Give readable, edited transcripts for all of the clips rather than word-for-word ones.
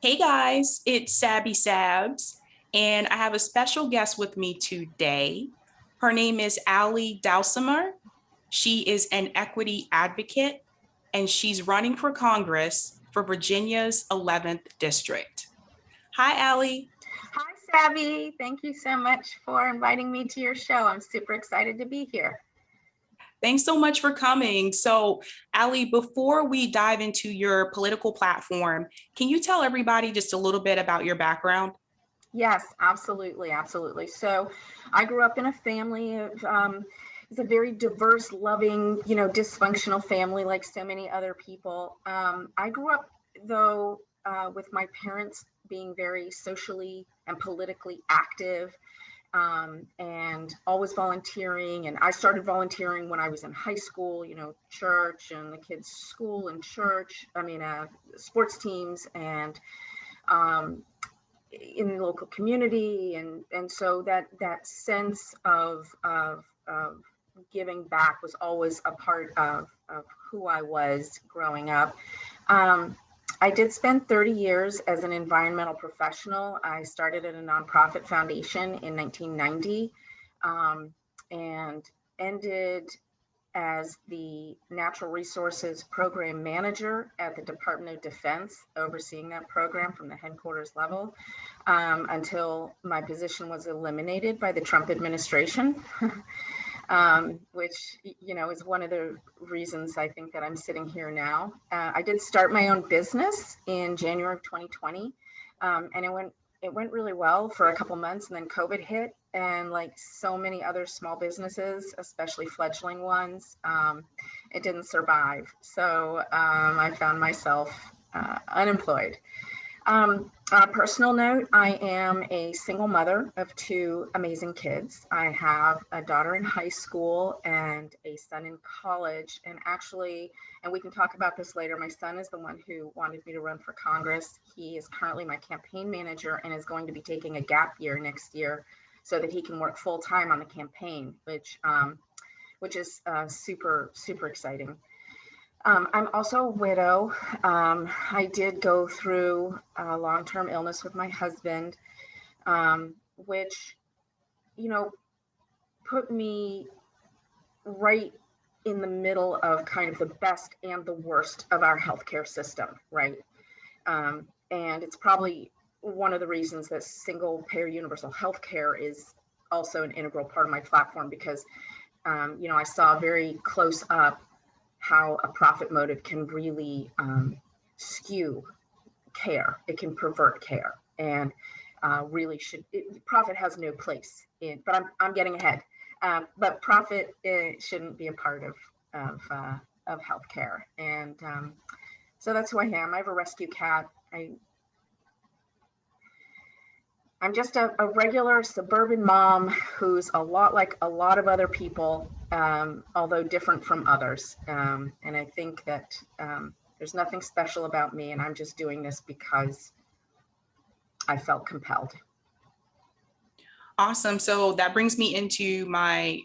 Hey guys, it's Sabby Sabs, and I have a special guest with me today. Her name is Dalsimer. She is an equity advocate, and she's running for Congress for Virginia's 11th district. Hi, Allie. Hi, Sabby. Thank you so much for inviting me to your show. I'm super excited to be here. Thanks so much for coming. So, Allie, before we dive into your political platform, can you tell everybody just a little bit about your background? Yes, absolutely, absolutely. So, I grew up in a family of it's a very diverse, loving, dysfunctional family like so many other people. I grew up though with my parents being very socially and politically active, and always volunteering. And I started volunteering when I was in high school, church and the kids' school and church, sports teams and um, in the local community. And so that sense of giving back was always a part of who I was growing up. Um, I did spend 30 years as an environmental professional. I started at a nonprofit foundation in 1990, and ended as the Natural Resources Program Manager at the Department of Defense, overseeing that program from the headquarters level, until my position was eliminated by the Trump administration. Which is one of the reasons I think that I'm sitting here now. I did start my own business in January of 2020, and it went really well for a couple months, and then COVID hit, and like so many other small businesses, especially fledgling ones, it didn't survive. So I found myself unemployed. On a personal note, I am a single mother of two amazing kids. I have a daughter in high school and a son in college. And we can talk about this later, my son is the one who wanted me to run for Congress. He is currently my campaign manager and is going to be taking a gap year next year so that he can work full time on the campaign, which is super, super exciting. I'm also a widow. I did go through a long-term illness with my husband, which, put me right in the middle of kind of the best and the worst of our healthcare system, right? And it's probably one of the reasons that single-payer universal healthcare is also an integral part of my platform, because, I saw very close up how a profit motive can really skew care. It can pervert care, and really profit has no place in. But I'm getting ahead. But profit shouldn't be a part of healthcare, and so that's who I am. I have a rescue cat. I'm just a regular suburban mom who's a lot like a lot of other people, although different from others. And I think that there's nothing special about me, and I'm just doing this because I felt compelled. Awesome. So that brings me into my,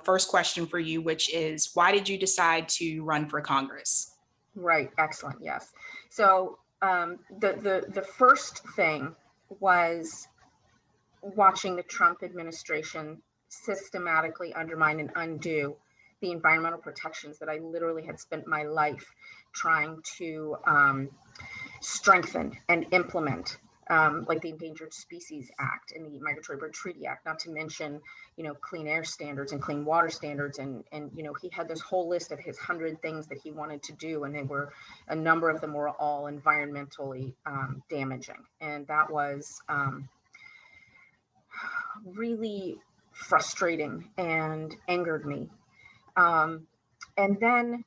first question for you, which is why did you decide to run for Congress? Right. Excellent. Yes. So the first thing was watching the Trump administration systematically undermine and undo the environmental protections that I literally had spent my life trying to strengthen and implement, like the Endangered Species Act and the Migratory Bird Treaty Act, not to mention, clean air standards and clean water standards. And he had this whole list of his 100 things that he wanted to do. And a number of them were all environmentally damaging. And that was really frustrating and angered me. And then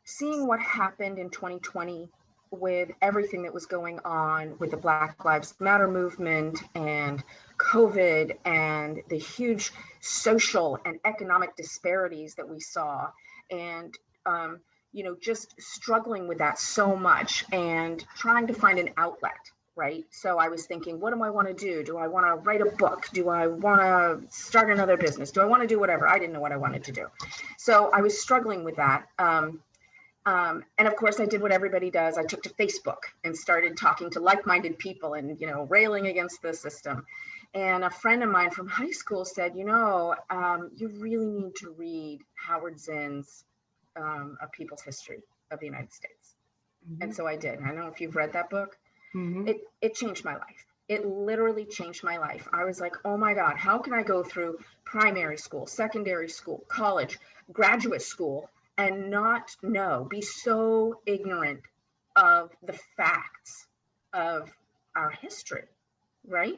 seeing what happened in 2020 with everything that was going on with the Black Lives Matter movement and COVID and the huge social and economic disparities that we saw, and just struggling with that so much and trying to find an outlet. Right. So I was thinking, what do I want to do? Do I want to write a book? Do I want to start another business? Do I want to do whatever? I didn't know what I wanted to do. So I was struggling with that. And of course, I did what everybody does. I took to Facebook and started talking to like-minded people and, railing against the system. And a friend of mine from high school said, you really need to read Howard Zinn's A People's History of the United States. Mm-hmm. And so I did. I don't know if you've read that book. Mm-hmm. It changed my life. It literally changed my life. I was like, oh my God, how can I go through primary school, secondary school, college, graduate school, and not be so ignorant of the facts of our history, right?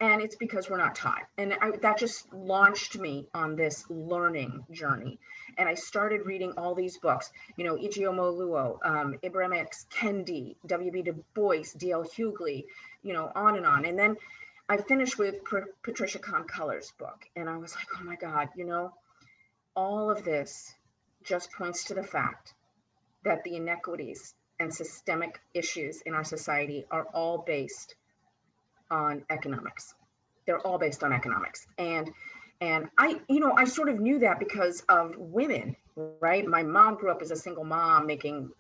And it's because we're not taught. And that just launched me on this learning journey. And I started reading all these books, Ijeoma Oluo, Ibram X. Kendi, W.B. Du Bois, D.L. Hughley, on and on. And then I finished with Patricia Conn-Culler's book. And I was like, oh my God, all of this just points to the fact that the inequities and systemic issues in our society are all based on economics. They're all based on economics. And I sort of knew that because of women, right? My mom grew up as a single mom making,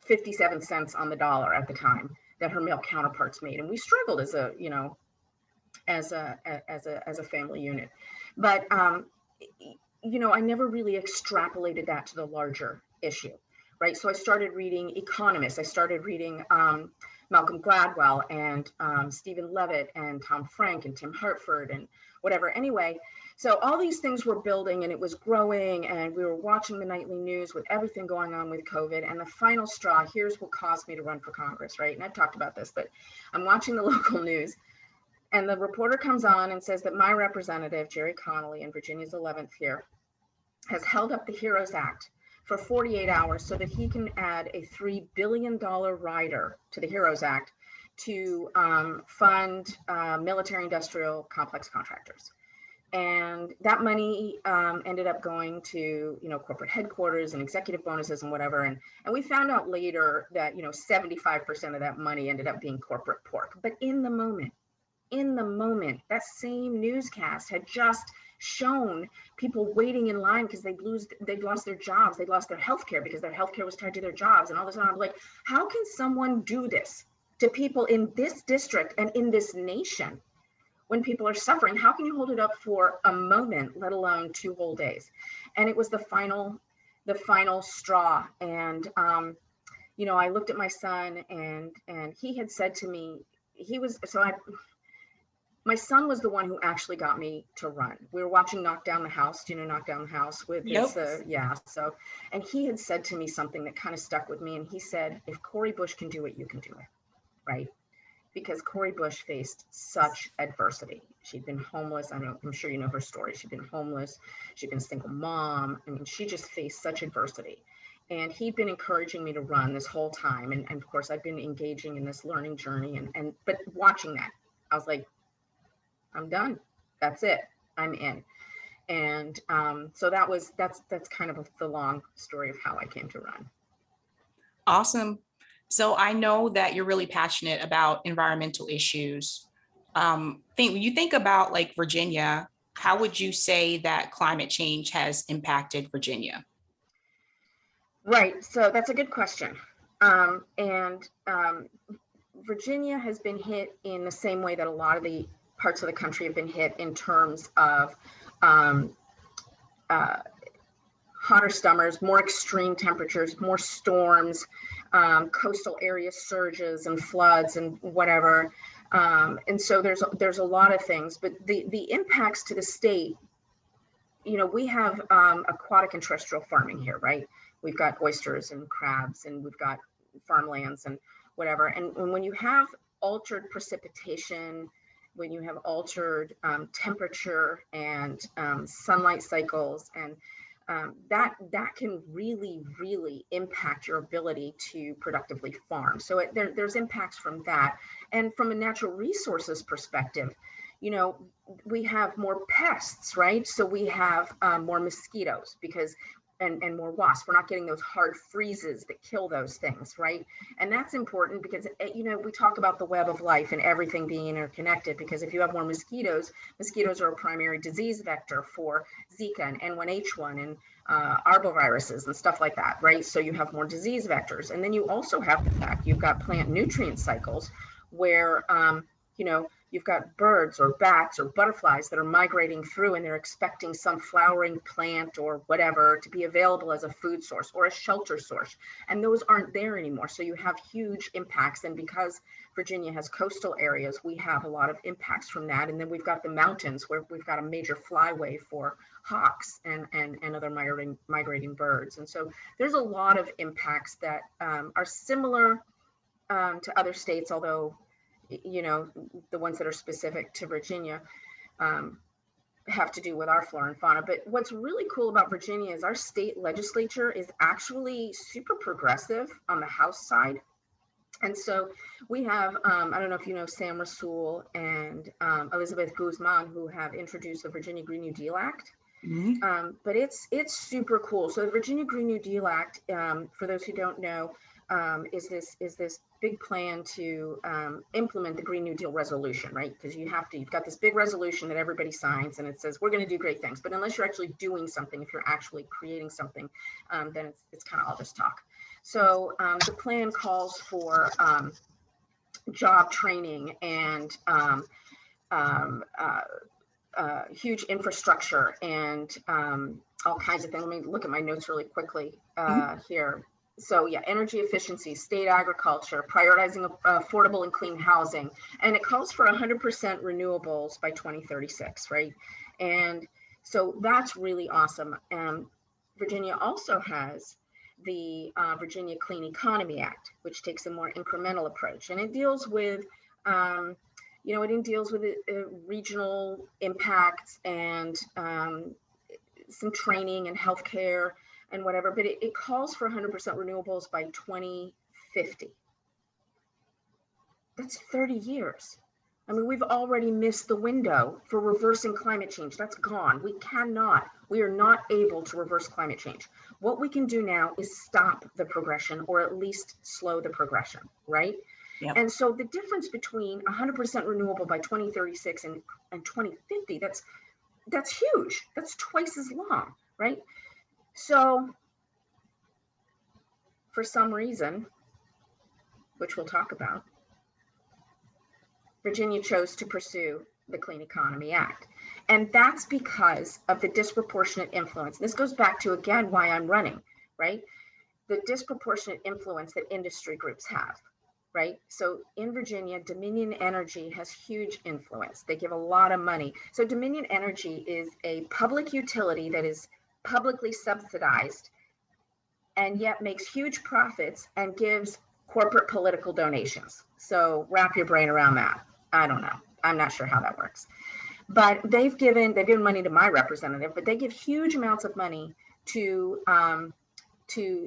57 cents on the dollar at the time that her male counterparts made. And we struggled as a family unit. But, I never really extrapolated that to the larger issue, right? So I started reading economists. I started reading Malcolm Gladwell and Stephen Levitt and Tom Frank and Tim Hartford and whatever. Anyway, so all these things were building and it was growing and we were watching the nightly news with everything going on with COVID. And the final straw, here's what caused me to run for Congress, right? And I've talked about this, but I'm watching the local news and the reporter comes on and says that my representative, Jerry Connolly in Virginia's 11th here, has held up the HEROES Act for 48 hours so that he can add a $3 billion rider to the HEROES Act to fund military industrial complex contractors. And that money ended up going to, corporate headquarters and executive bonuses and whatever. And we found out later that, 75% of that money ended up being corporate pork. But in the moment, that same newscast had just shown people waiting in line because they'd lost their jobs, they'd lost their health care because their health care was tied to their jobs and all this. And I'm like, how can someone do this to people in this district and in this nation when people are suffering? How can you hold it up for a moment, let alone 2 whole days? And it was the final straw. And I looked at my son and he had said to me, my son was the one who actually got me to run. We were watching Knock Down the House. Do you know Knock Down the House with Nope. So, and he had said to me something that kind of stuck with me. And he said, if Cori Bush can do it, you can do it, right? Because Cori Bush faced such adversity. She'd been homeless. I'm sure you know her story. She'd been homeless. She'd been a single mom. I mean, she just faced such adversity. And he'd been encouraging me to run this whole time. And of course, I've been engaging in this learning journey. But watching that, I was like, I'm done. That's it. I'm in. And so that's kind of the long story of how I came to run. Awesome. So I know that you're really passionate about environmental issues. When you think about like Virginia, how would you say that climate change has impacted Virginia? Right. So that's a good question. Virginia has been hit in the same way that a lot of the parts of the country have been hit in terms of hotter summers, more extreme temperatures, more storms, coastal area surges and floods and whatever. And so there's a lot of things, but the impacts to the state, we have aquatic and terrestrial farming here, right? We've got oysters and crabs and we've got farmlands and whatever. And when you have altered precipitation, when you have altered temperature and sunlight cycles, and that can really, really impact your ability to productively farm. So there's impacts from that. And from a natural resources perspective, we have more pests, right? So we have more mosquitoes because and more wasps. We're not getting those hard freezes that kill those things, right? And that's important because, we talk about the web of life and everything being interconnected, because if you have more mosquitoes are a primary disease vector for Zika and N1H1 and arboviruses and stuff like that, right? So you have more disease vectors. And then you also have the fact you've got plant nutrient cycles where, you've got birds or bats or butterflies that are migrating through and they're expecting some flowering plant or whatever to be available as a food source or a shelter source. And those aren't there anymore. So you have huge impacts. And because Virginia has coastal areas, we have a lot of impacts from that. And then we've got the mountains where we've got a major flyway for hawks and other migrating birds. And so there's a lot of impacts that are similar to other states, although the ones that are specific to Virginia have to do with our flora and fauna. But what's really cool about Virginia is our state legislature is actually super progressive on the House side. And so we have, I don't know if you know Sam Rasool and Elizabeth Guzman, who have introduced the Virginia Green New Deal Act. Mm-hmm. But it's super cool. So the Virginia Green New Deal Act, for those who don't know, is this big plan to implement the Green New Deal resolution, right? Because you've got this big resolution that everybody signs and it says, we're going to do great things. But unless you're actually doing something, if you're actually creating something, then it's kind of all just talk. So the plan calls for job training and huge infrastructure and all kinds of things. Let me look at my notes really quickly here. So yeah, energy efficiency, state agriculture, prioritizing affordable and clean housing. And it calls for 100% renewables by 2036, right? And so that's really awesome. Virginia also has the Virginia Clean Economy Act, which takes a more incremental approach. And it deals with, regional impacts and some training and healthcare and whatever, but it calls for 100% renewables by 2050. That's 30 years. I mean, we've already missed the window for reversing climate change. That's gone. We are not able to reverse climate change. What we can do now is stop the progression or at least slow the progression, right? Yep. And so the difference between 100% renewable by 2036 and 2050, that's huge. That's twice as long, right? So for some reason, which we'll talk about, Virginia chose to pursue the Clean Economy Act. And that's because of the disproportionate influence. This goes back to, again, why I'm running, right? The disproportionate influence that industry groups have, right? So in Virginia, Dominion Energy has huge influence. They give a lot of money. So Dominion Energy is a public utility that is publicly subsidized and yet makes huge profits and gives corporate political donations. So wrap your brain around that. I don't know. I'm not sure how that works. But they've given money to my representative, but they give huge amounts of money to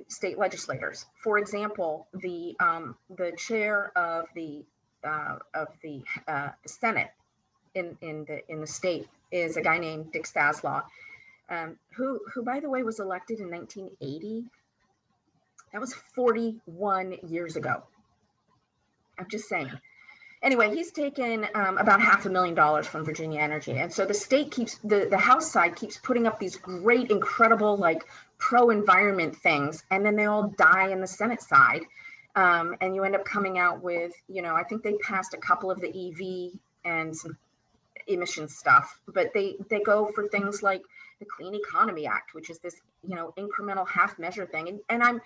state legislators. For example, the chair of the Senate in the state is a guy named Dick Staslaw, who by the way was elected in 1980. That was 41 years ago. I'm just saying. Anyway, he's taken about $500,000 from Virginia Energy. And so the state keeps, the House side keeps putting up these great, incredible, like pro-environment things. And then they all die in the Senate side. And you end up coming out with, I think they passed a couple of the EV and some emission stuff, but they go for things like the Clean Economy Act, which is this, incremental half measure thing. And I'm,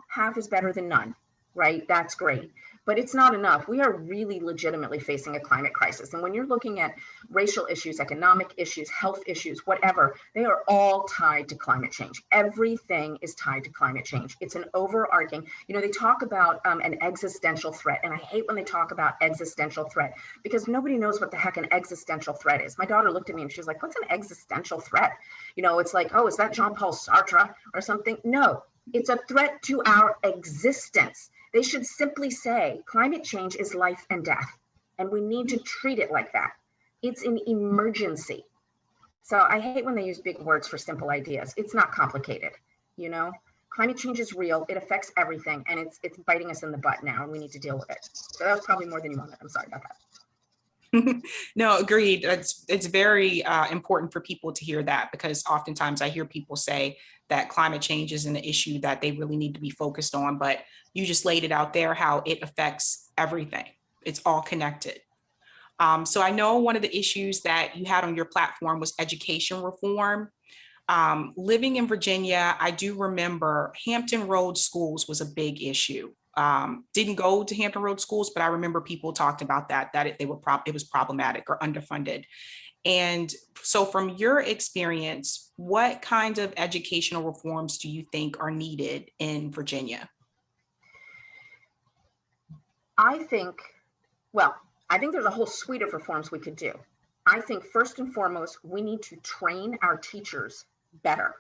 half is better than none, right? That's great. But it's not enough. We are really legitimately facing a climate crisis. And when you're looking at racial issues, economic issues, health issues, whatever, they are all tied to climate change. Everything is tied to climate change. It's an overarching, they talk about an existential threat. And I hate when they talk about existential threat because nobody knows what the heck an existential threat is. My daughter looked at me and she was like, what's an existential threat? It's like, oh, is that Jean-Paul Sartre or something? No, it's a threat to our existence. They should simply say climate change is life and death, and we need to treat it like that. It's an emergency. So I hate when they use big words for simple ideas. It's not complicated, Climate change is real. It affects everything, and it's biting us in the butt now, and we need to deal with it. So that was probably more than you wanted. I'm sorry about No, agreed. It's very important for people to hear that, because oftentimes I hear people say that climate change is an issue that they really need to be focused on, but you just laid it out there how it affects everything. It's all connected. So I know one of the issues that you had on your platform was education reform. Living in Virginia, I do remember Hampton Road schools was a big issue. Didn't go to Hampton Road schools, but I remember people talked about that it was problematic or underfunded. And so from your experience, what kind of educational reforms do you think are needed in Virginia? I think, well, I think there's a whole suite of reforms we could do. I think first and foremost, we need to train our teachers better.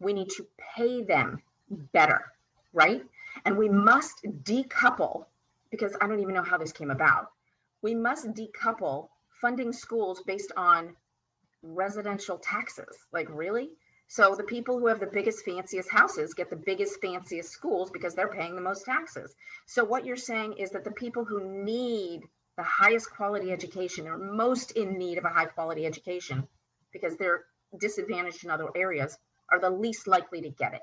We need to pay them better, right? And we must decouple, because I don't even know how this came about. We must decouple funding schools based on residential taxes. Like, really? So the people who have the biggest, fanciest houses get the biggest, fanciest schools because they're paying the most taxes. So what you're saying is that the people who need the highest quality education, or most in need of a high quality education because they're disadvantaged in other areas, are the least likely to get it.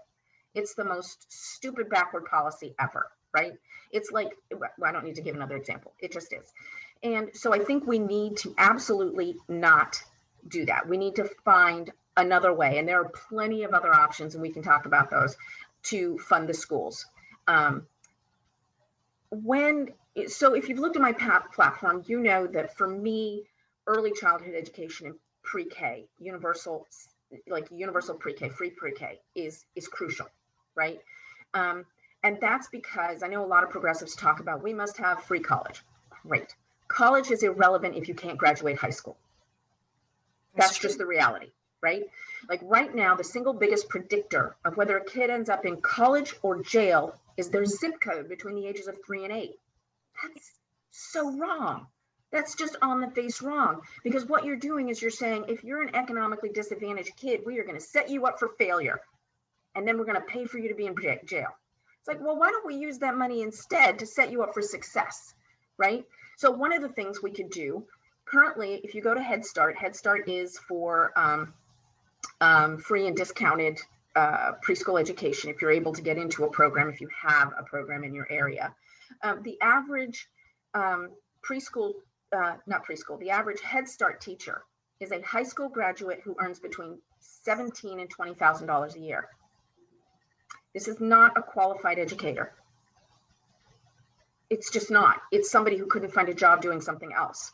It's the most stupid backward policy ever, right? It's like, well, I don't need to give another example. It just is. And so I think we need to absolutely not do that. We need to find another way. And there are plenty of other options, and we can talk about those, to fund the schools. So if you've looked at my platform, you know that for me, early childhood education and pre-K, universal pre-K, free pre-K is crucial, right? And that's because I know a lot of progressives talk about we must have free college. Great. College is irrelevant if you can't graduate high school. That's just the reality, right? Like right now, the single biggest predictor of whether a kid ends up in college or jail is their zip code between the ages of 3 and 8. That's so wrong. That's just on the face wrong. Because what you're doing is you're saying, if you're an economically disadvantaged kid, we are going to set you up for failure. And then we're going to pay for you to be in jail. It's like, well, why don't we use that money instead to set you up for success, right? So one of the things we could do currently, if you go to Head Start is for free and discounted preschool education if you're able to get into a program, if you have a program in your area. The average the average Head Start teacher is a high school graduate who earns between $17,000 and $20,000 a year. This is not a qualified educator. It's just not. It's somebody who couldn't find a job doing something else,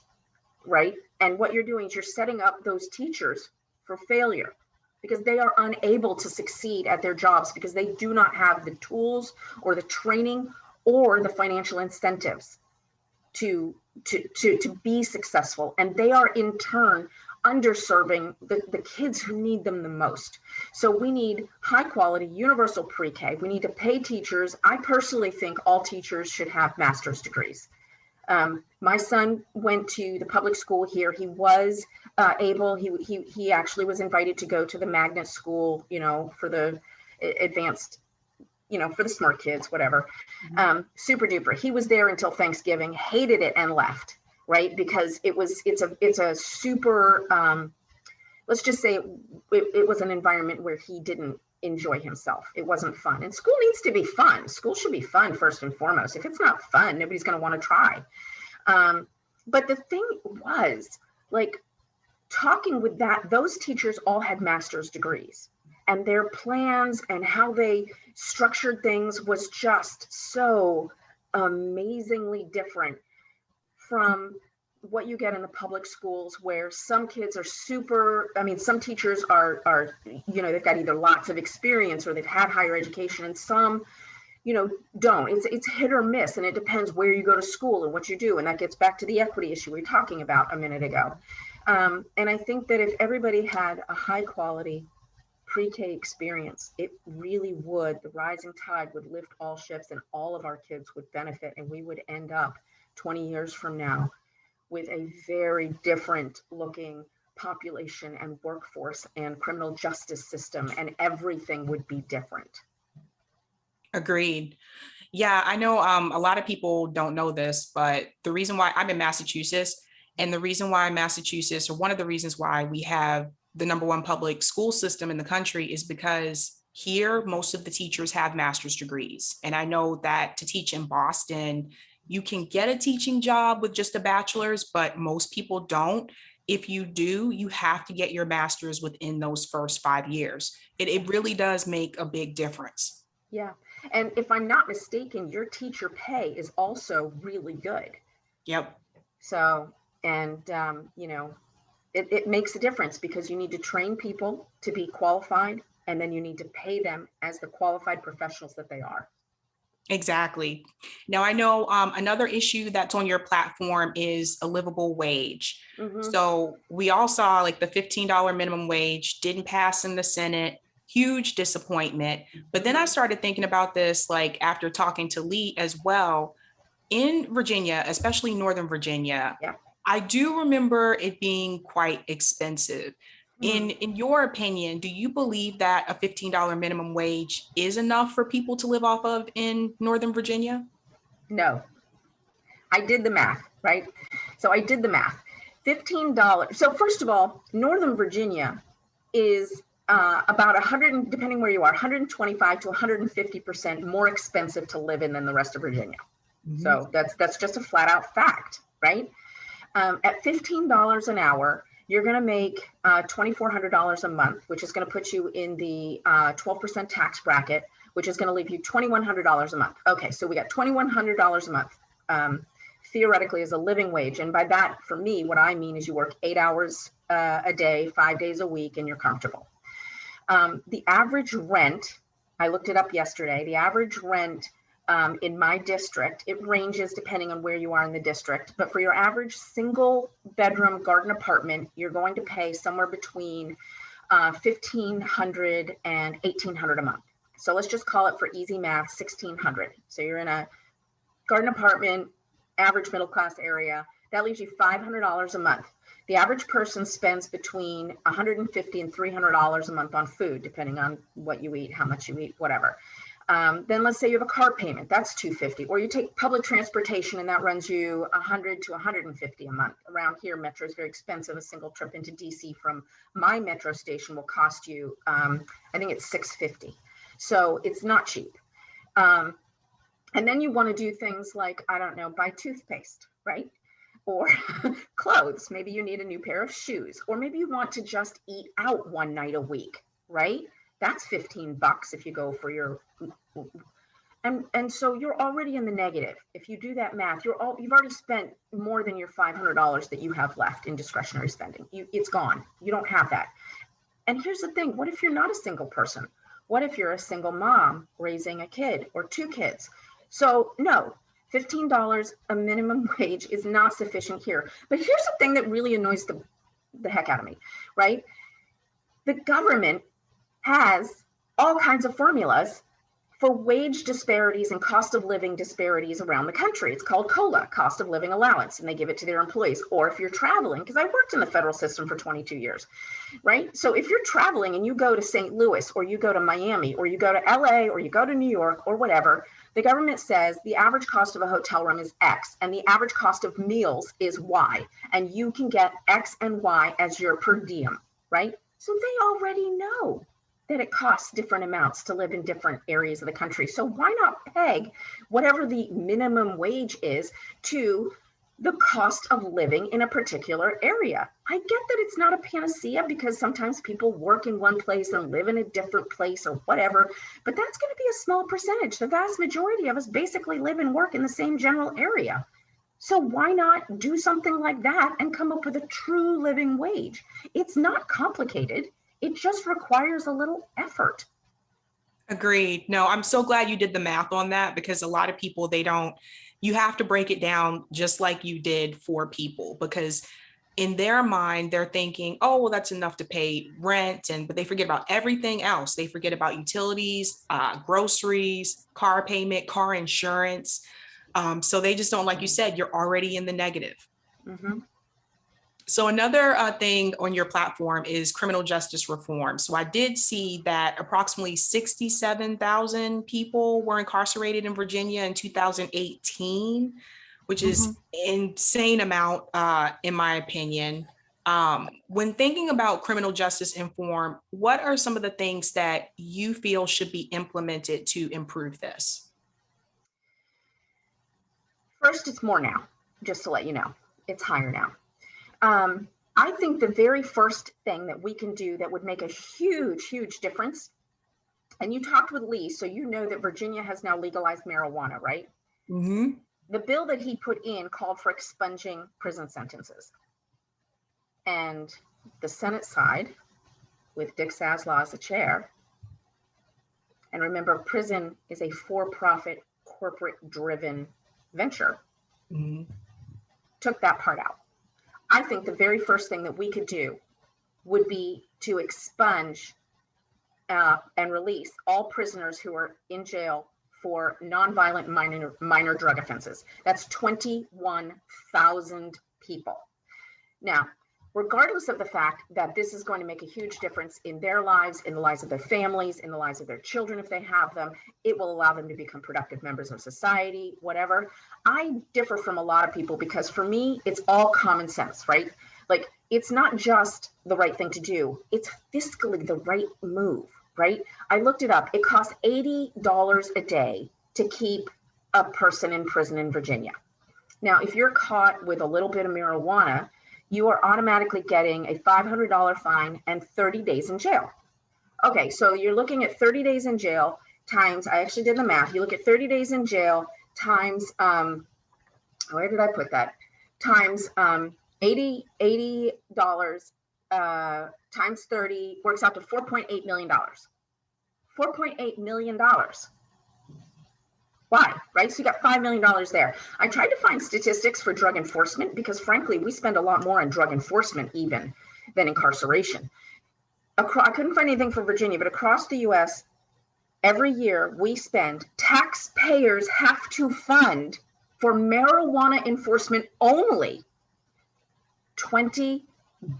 right? And what you're doing is you're setting up those teachers for failure because they are unable to succeed at their jobs because they do not have the tools or the training or the financial incentives to be successful. And they are in turn underserving the kids who need them the most. So we need high quality universal pre-K. We need to pay teachers. I personally think all teachers should have master's degrees. My son went to the public school here. He was he actually was invited to go to the magnet school, for the advanced, for the smart kids, whatever. Super duper. He was there until Thanksgiving, hated it and left, right? Because it's a super, let's just say it was an environment where he didn't enjoy himself. It wasn't fun. And school needs to be fun. School should be fun first and foremost. If it's not fun, nobody's going to want to try. But the thing was, like, talking with those teachers all had master's degrees, and their plans and how they structured things was just so amazingly different from what you get in the public schools, where some kids are some teachers are they've got either lots of experience or they've had higher education, and some, don't. It's hit or miss, and it depends where you go to school and what you do. And that gets back to the equity issue we were talking about a minute ago. And I think that if everybody had a high quality pre-K experience, it really would, the rising tide would lift all ships and all of our kids would benefit, and we would end up 20 years from now with a very different looking population and workforce and criminal justice system, and everything would be different. Agreed. Yeah, I know a lot of people don't know this, but the reason why I'm in Massachusetts, And the reason why Massachusetts, or one of the reasons why we have the #1 public school system in the country, is because here, most of the teachers have master's degrees. And I know that to teach in Boston, you can get a teaching job with just a bachelor's, but most people don't. If you do, you have to get your master's within those first 5 years. It really does make a big difference. Yeah. And if I'm not mistaken, your teacher pay is also really good. Yep. So, and, it makes a difference because you need to train people to be qualified, and then you need to pay them as the qualified professionals that they are. Exactly. Now, I know another issue that's on your platform is a livable wage. Mm-hmm. So we all saw like the $15 minimum wage didn't pass in the Senate. Huge disappointment. But then I started thinking about this, like after talking to Lee as well, in Virginia, especially Northern Virginia, Yeah. I do remember it being quite expensive. In your opinion, do you believe that a $15 minimum wage is enough for people to live off of in Northern Virginia? No, I did the math, right? So I did the math. $15. So first of all, Northern Virginia is about 100, depending where you are, 125 to 150% more expensive to live in than the rest of Virginia. Mm-hmm. So that's just a flat out fact, right? At $15 an hour, you're going to make $2,400 a month, which is going to put you in the 12% tax bracket, which is going to leave you $2,100 a month. Okay, so we got $2,100 a month, theoretically as a living wage. And by that, for me, what I mean is you work 8 hours a day, 5 days a week, and you're comfortable. The average rent, I looked it up yesterday, the average rent in my district, it ranges depending on where you are in the district, but for your average single bedroom garden apartment, you're going to pay somewhere between $1,500 and $1,800 a month. So let's just call it, for easy math, $1,600. So you're in a garden apartment, average middle class area, that leaves you $500 a month. The average person spends between $150 and $300 a month on food, depending on what you eat, how much you eat, whatever. Then let's say you have a car payment, that's $250, or you take public transportation and that runs you $100 to $150 a month. Around here, metro is very expensive. A single trip into DC from my metro station will cost you, I think it's $650. So it's not cheap. And then you want to do things like, I don't know, buy toothpaste, right? Or clothes. Maybe you need a new pair of shoes, or maybe you want to just eat out one night a week, right? That's $15 if you go for your, and so you're already in the negative. If you do that math, you've already spent more than your $500 that you have left in discretionary spending. It's gone. You don't have that. And here's the thing: what if you're not a single person? What if you're a single mom raising a kid or 2 kids? So no, $15 a minimum wage is not sufficient here. But here's the thing that really annoys the heck out of me, right? The government has all kinds of formulas for wage disparities and cost of living disparities around the country. It's called COLA, cost of living allowance, and they give it to their employees. Or if you're traveling, because I worked in the federal system for 22 years, right? So if you're traveling and you go to St. Louis, or you go to Miami, or you go to LA, or you go to New York, or whatever, the government says the average cost of a hotel room is X, and the average cost of meals is Y, and you can get X and Y as your per diem, right? So they already know that it costs different amounts to live in different areas of the country. So why not peg whatever the minimum wage is to the cost of living in a particular area? I get that it's not a panacea, because sometimes people work in one place and live in a different place or whatever, but that's going to be a small percentage. The vast majority of us basically live and work in the same general area. So why not do something like that and come up with a true living wage? It's not complicated. It just requires a little effort. Agreed. No, I'm so glad you did the math on that, because a lot of people, you have to break it down just like you did for people, because in their mind, they're thinking, oh, well, that's enough to pay rent. But they forget about everything else. They forget about utilities, groceries, car payment, car insurance. So they just don't, like you said, you're already in the negative. Mm-hmm. So another thing on your platform is criminal justice reform. So I did see that approximately 67,000 people were incarcerated in Virginia in 2018. which is insane amount, in my opinion. When thinking about criminal justice reform, what are some of the things that you feel should be implemented to improve this? First, it's more now, just to let you know. It's higher now. I think the very first thing that we can do that would make a huge, huge difference, and you talked with Lee, so you know that Virginia has now legalized marijuana, right? Mm-hmm. The bill that he put in called for expunging prison sentences. And the Senate side, with Dick Saslaw as the chair, and remember, prison is a for-profit, corporate-driven venture, took that part out. I think the very first thing that we could do would be to expunge and release all prisoners who are in jail for nonviolent minor drug offenses. That's 21,000 people. Now, regardless of the fact that this is going to make a huge difference in their lives, in the lives of their families, in the lives of their children if they have them, it will allow them to become productive members of society, whatever. I differ from a lot of people because for me, it's all common sense, right? Like, it's not just the right thing to do, it's fiscally the right move, right? I looked it up. It costs $80 a day to keep a person in prison in Virginia. Now, if you're caught with a little bit of marijuana, you are automatically getting a $500 fine and 30 days in jail. Okay, so you're looking at 30 days in jail times, I actually did the math. You look at 30 days in jail times, where did I put that? Times $80 times 30 works out to $4.8 million. $4.8 million. Why, right? So you got $5 million there. I tried to find statistics for drug enforcement because frankly, we spend a lot more on drug enforcement even than incarceration. I couldn't find anything for Virginia, but across the US, every year we spend, taxpayers have to fund for marijuana enforcement only $20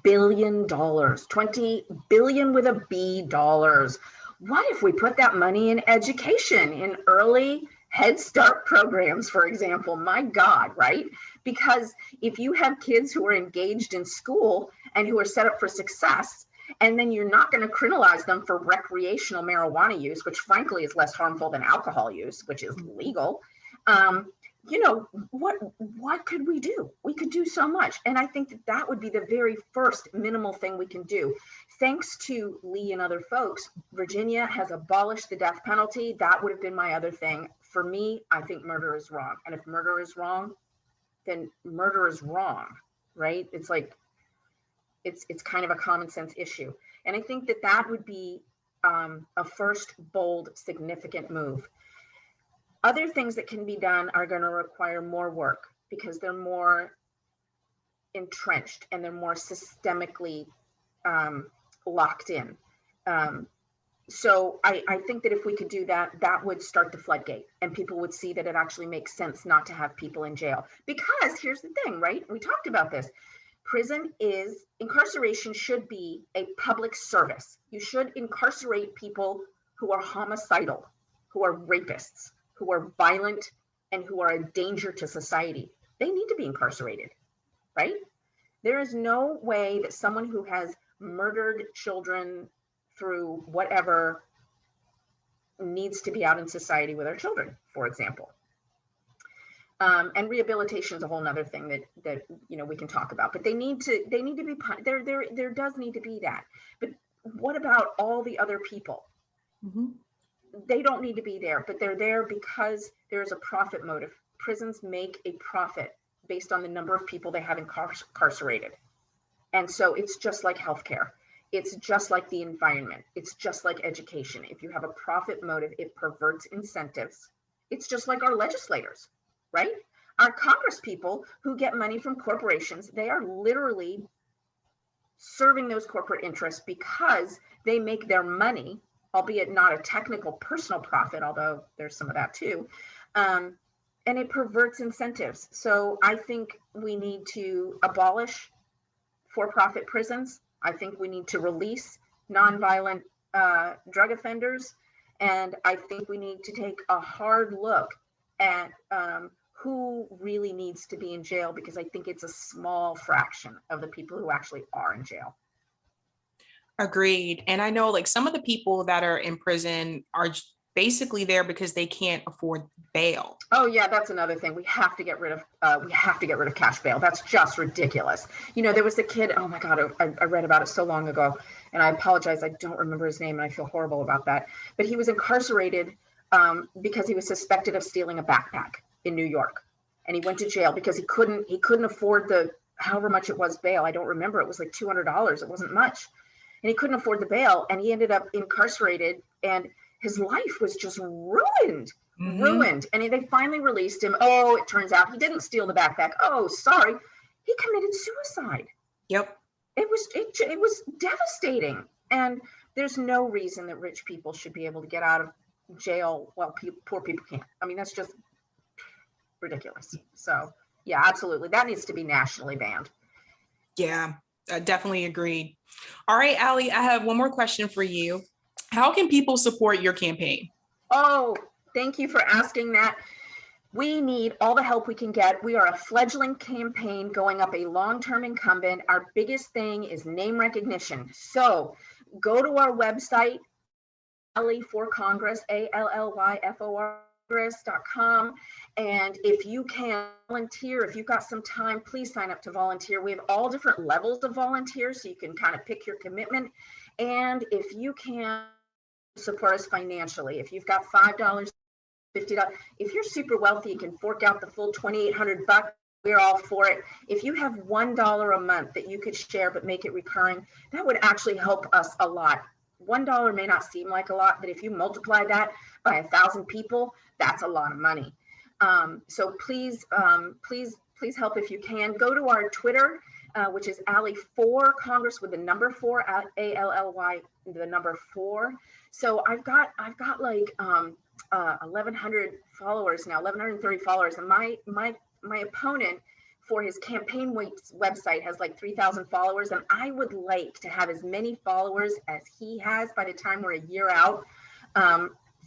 billion, 20 billion with a B dollars. What if we put that money in education, in early Head Start programs, for example? My God, right? Because if you have kids who are engaged in school and who are set up for success, and then you're not going to criminalize them for recreational marijuana use, which frankly is less harmful than alcohol use, which is legal. You know, what could we do? We could do so much. And I think that that would be the very first minimal thing we can do. Thanks to Lee and other folks, Virginia has abolished the death penalty. That would have been my other thing. For me, I think murder is wrong. And if murder is wrong, then murder is wrong, right? It's like, it's kind of a common sense issue. And I think that that would be a first bold, significant move. Other things that can be done are going to require more work because they're more entrenched and they're more systemically locked in. So I think that if we could do that, that would start the floodgate and people would see that it actually makes sense not to have people in jail. Because here's the thing, right? We talked about this. Incarceration should be a public service. You should incarcerate people who are homicidal, who are rapists, who are violent, and who are a danger to society. They need to be incarcerated, right? There is no way that someone who has murdered children through whatever needs to be out in society with our children, for example. And rehabilitation is a whole nother thing that you know we can talk about. But they need to be there does need to be that. But what about all the other people? Mm-hmm. They don't need to be there, but they're there because there's a profit motive. Prisons make a profit based on the number of people they have incarcerated. And so it's just like healthcare. It's just like the environment. It's just like education. If you have a profit motive, it perverts incentives. It's just like our legislators, right? Our Congress people who get money from corporations, they are literally serving those corporate interests because they make their money, albeit not a technical personal profit, although there's some of that too. And it perverts incentives. So I think we need to abolish for-profit prisons. I think we need to release nonviolent drug offenders. And I think we need to take a hard look at who really needs to be in jail, because I think it's a small fraction of the people who actually are in jail. Agreed. And I know like some of the people that are in prison are basically there because they can't afford bail. Oh yeah, that's another thing. We have to get rid of cash bail. That's just ridiculous. You know, there was a kid, oh my God, I read about it so long ago, and I apologize, I don't remember his name and I feel horrible about that. But he was incarcerated because he was suspected of stealing a backpack in New York. And he went to jail because he couldn't afford the however much it was bail. I don't remember. It was like $200. It wasn't much. And he couldn't afford the bail, and he ended up incarcerated, and his life was just ruined. Ruined. And they finally released him. Oh, it turns out he didn't steal the backpack. Oh, sorry. He committed suicide. Yep. It was devastating. And there's no reason that rich people should be able to get out of jail while poor people can't. I mean, that's just ridiculous. So yeah, absolutely. That needs to be nationally banned. Yeah, I definitely agreed. All right, Allie, I have one more question for you. How can people support your campaign? Oh, thank you for asking that. We need all the help we can get. We are a fledgling campaign going up a long-term incumbent. Our biggest thing is name recognition. So go to our website, Ally for Congress, ALLYFOR Congress.com. And if you can volunteer, if you've got some time, please sign up to volunteer. We have all different levels of volunteers, so you can kind of pick your commitment. And if you can support us financially, if you've got $5, $50, if you're super wealthy, you can fork out the full $2,800. We're all for it. If you have $1 a month that you could share but make it recurring, that would actually help us a lot. $1 may not seem like a lot, but if you multiply that by 1,000 people, that's a lot of money. So please help if you can. Go to our Twitter, which is Ally for Congress with the number 4, ALLY, the number 4. So I've got like 1,100 followers now, 1,130 followers, and my opponent for his campaign website has like 3,000 followers, and I would like to have as many followers as he has by the time we're a year out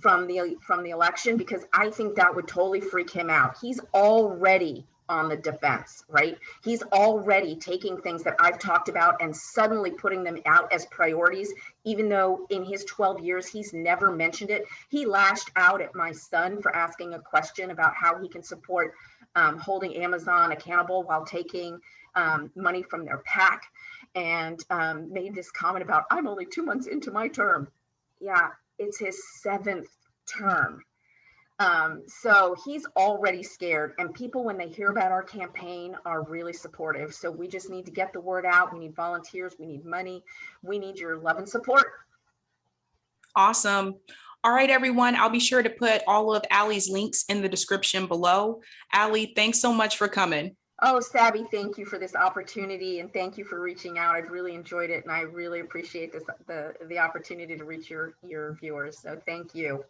from the election, because I think that would totally freak him out. He's already on the defense, right? He's already taking things that I've talked about and suddenly putting them out as priorities, even though in his 12 years, he's never mentioned it. He lashed out at my son for asking a question about how he can support holding Amazon accountable while taking money from their PAC, and made this comment about, I'm only 2 months into my term. Yeah, it's his 7th term. So he's already scared, and people, when they hear about our campaign, are really supportive. So we just need to get the word out. We need volunteers, we need money, we need your love and support. Awesome. All right, everyone. I'll be sure to put all of Allie's links in the description below. Allie, thanks so much for coming. Oh, Sabby, thank you for this opportunity, and thank you for reaching out. I've really enjoyed it, and I really appreciate the opportunity to reach your viewers. So thank you.